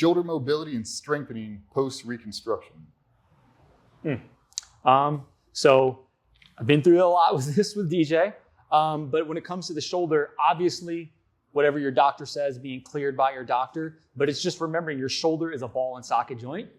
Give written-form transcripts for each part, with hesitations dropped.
shoulder mobility and strengthening post-reconstruction. So I've been through a lot with this with DJ, but when it comes to the shoulder, obviously, whatever your doctor says, being cleared by your doctor, but it's just remembering your shoulder is a ball and socket joint.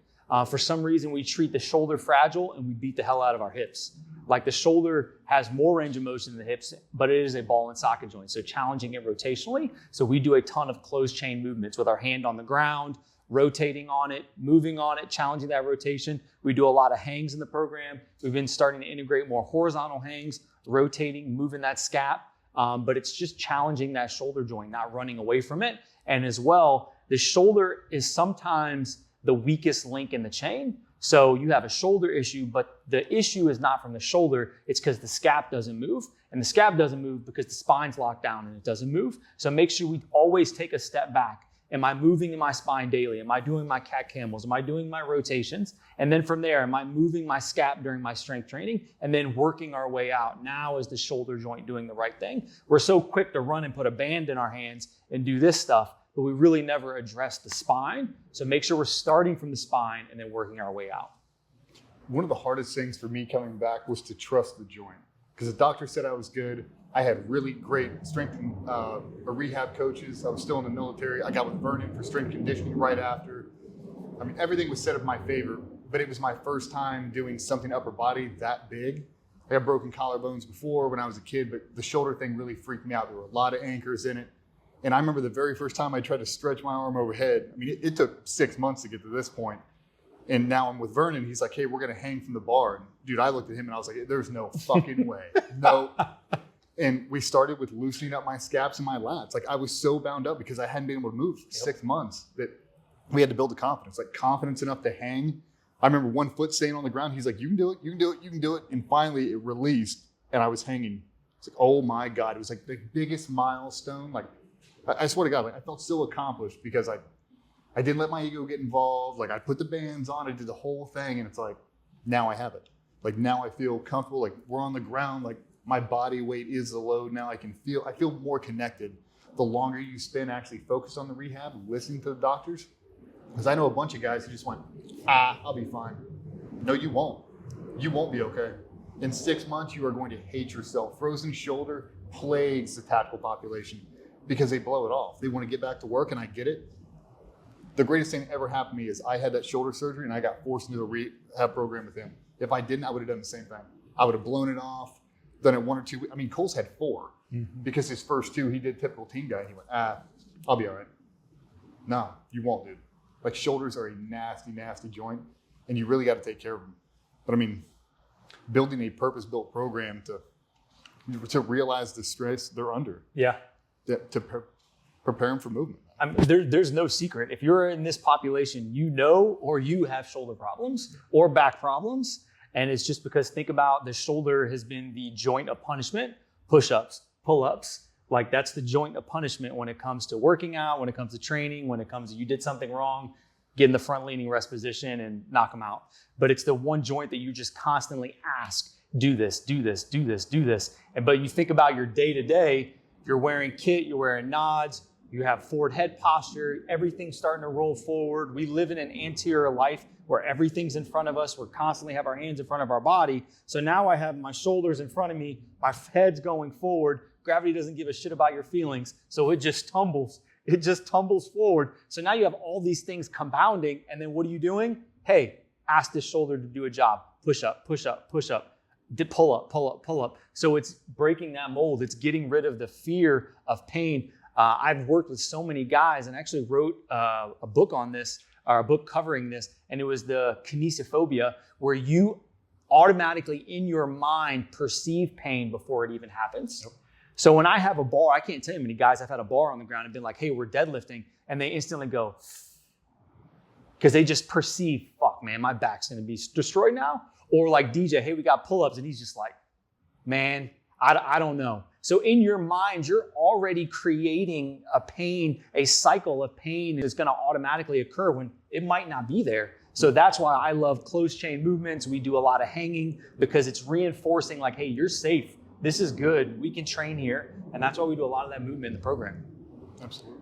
For some reason, we treat the shoulder fragile and we beat the hell out of our hips. Like the shoulder has more range of motion than the hips, but it is a ball and socket joint. So challenging it rotationally. So we do a ton of closed chain movements with our hand on the ground, rotating on it, moving on it, challenging that rotation. We do a lot of hangs in the program. We've been starting to integrate more horizontal hangs, rotating, moving that scap. But it's just challenging that shoulder joint, not running away from it. And as well, the shoulder is sometimes the weakest link in the chain. So you have a shoulder issue, but the issue is not from the shoulder. It's because the scap doesn't move. And the scap doesn't move because the spine's locked down and it doesn't move. So make sure we always take a step back. Am I moving in my spine daily? Am I doing my cat camels? Am I doing my rotations? And then from there, am I moving my scap during my strength training? And then working our way out. Now is the shoulder joint doing the right thing? We're so quick to run and put a band in our hands and do this stuff, but we really never address the spine. So make sure we're starting from the spine and then working our way out. One of the hardest things for me coming back was to trust the joint. Because the doctor said I was good. I had really great strength and rehab coaches. I was still in the military. I got with Vernon for strength conditioning right after. I mean, everything was set in my favor, but it was my first time doing something upper body that big. I had broken collarbones before when I was a kid, but the shoulder thing really freaked me out. There were a lot of anchors in it. And I remember the very first time I tried to stretch my arm overhead. I mean, it took 6 months to get to this point. And now I'm with Vernon. He's like, hey, we're going to hang from the bar. And dude, I looked at him and I was like, there's no fucking way. No. And we started with loosening up my scaps and my lats. Like I was so bound up because I hadn't been able to move for 6 months that we had to build the confidence, like confidence enough to hang. I remember one foot staying on the ground. He's like, you can do it, you can do it, you can do it. And finally it released and I was hanging. It's like, oh my God. It was like the biggest milestone. Like I swear to God, like I felt so accomplished because I didn't let my ego get involved. Like I put the bands on, I did the whole thing. And it's like, now I have it. Like now I feel comfortable. Like we're on the ground. Like my body weight is the load. Now I feel more connected. The longer you spend actually focused on the rehab, listening to the doctors. Because I know a bunch of guys who just went, I'll be fine. No, you won't. You won't be okay. In 6 months, you are going to hate yourself. Frozen shoulder plagues the tactical population because they blow it off. They want to get back to work, and I get it. The greatest thing that ever happened to me is I had that shoulder surgery, and I got forced into a rehab program with him. If I didn't, I would have done the same thing. I would have blown it off, done it 1 or 2 weeks. I mean, Cole's had 4 because his first 2, he did typical team guy, and he went, I'll be all right. No, you won't, dude. Like shoulders are a nasty, nasty joint, and you really got to take care of them. But I mean, building a purpose-built program to realize the stress they're under. Yeah. To prepare them for movement. I mean, there's no secret. If you're in this population, you know, or you have shoulder problems or back problems. And it's just because think about the shoulder has been the joint of punishment, push-ups, pull-ups. Like that's the joint of punishment when it comes to working out, when it comes to training, when it comes to you did something wrong, get in the front leaning rest position and knock them out. But it's the one joint that you just constantly ask, do this, do this, do this, do this. But you think about your day-to-day, you're wearing kit, you're wearing nods, you have forward head posture, everything's starting to roll forward. We live in an anterior life where everything's in front of us. We're constantly have our hands in front of our body. So now I have my shoulders in front of me, my head's going forward. Gravity doesn't give a shit about your feelings. So it just tumbles. It just tumbles forward. So now you have all these things compounding. And then what are you doing? Hey, ask this shoulder to do a job. Push up, push up, push up. Pull up, pull up, pull up. So it's breaking that mold. It's getting rid of the fear of pain. I've worked with so many guys and actually wrote a book on this, or a book covering this, and it was the kinesiophobia, where you automatically in your mind perceive pain before it even happens. Yep. So when I have a bar, I can't tell you how many guys I've had a bar on the ground and been like, hey, we're deadlifting, and they instantly go, because they just perceive, fuck, man, my back's going to be destroyed now. Or like DJ, hey, we got pull-ups, and he's just like, man, I don't know. So in your mind, you're already creating a pain, a cycle of pain is going to automatically occur when it might not be there. So that's why I love closed chain movements. We do a lot of hanging because it's reinforcing like, hey, you're safe. This is good. We can train here. And that's why we do a lot of that movement in the program. Absolutely.